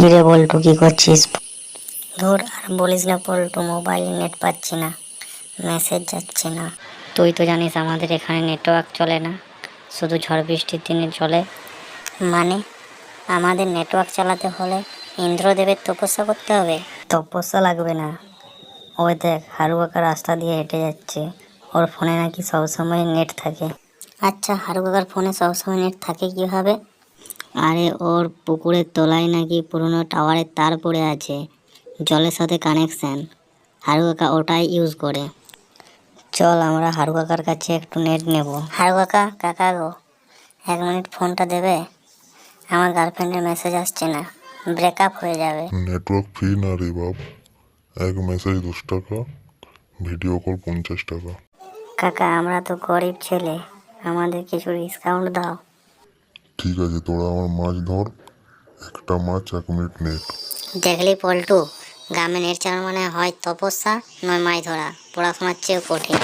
কিরে বল্টু, কি করছিস? ধুর, আর বলিস না পল্টু, মোবাইলে নেট পাচ্ছি না, মেসেজ যাচ্ছে না। তুই তো জানিস আমাদের এখানে নেটওয়ার্ক চলে না, শুধু ঝড় বৃষ্টির দিনে চলে। মানে আমাদের নেটওয়ার্ক চালাতে হলে ইন্দ্রদেবের তপস্যা করতে হবে? তপস্যা লাগবে না, ওই দেখ হারু কাকা রাস্তা দিয়ে হেঁটে যাচ্ছে, ওর ফোনে নাকি সবসময় নেট থাকে। আচ্ছা, হারু কাকার ফোনে সবসময় নেট থাকে কিভাবে? আরে ওর পুকুরের তলায় নাকি পুরনো টাওয়ারের তার পড়ে আছে, জলের সাথে কানেকশন, হারু কাকা ওটাই ইউজ করে। চল আমরা হারু কাকার কাছে একটু নেট নেব। হারু কাকা, কাকা গো, 1 মিনিট ফোনটা দেবে? আমার গার্লফ্রেন্ডের মেসেজ আসছে না, ব্রেকআপ হয়ে যাবে। নেটওয়ার্ক ফ্রি না রে বাপ, এক মেসেজ 10 টাকা, ভিডিও কল 50 টাকা। কাকা আমরা তো গরিব ছেলে, আমাদের কিছু ডিসকাউন্ট দাও। ঠিক আছে, তোরা আমার মাছ ধর, একটা মাছ 1 মিনিট নেট। দেখলি পল্টু, গ্রামে নেট চালানো মানে হয় তপস্যা, নয় মাছ ধরা, পড়াশোনার চেয়েও কঠিন।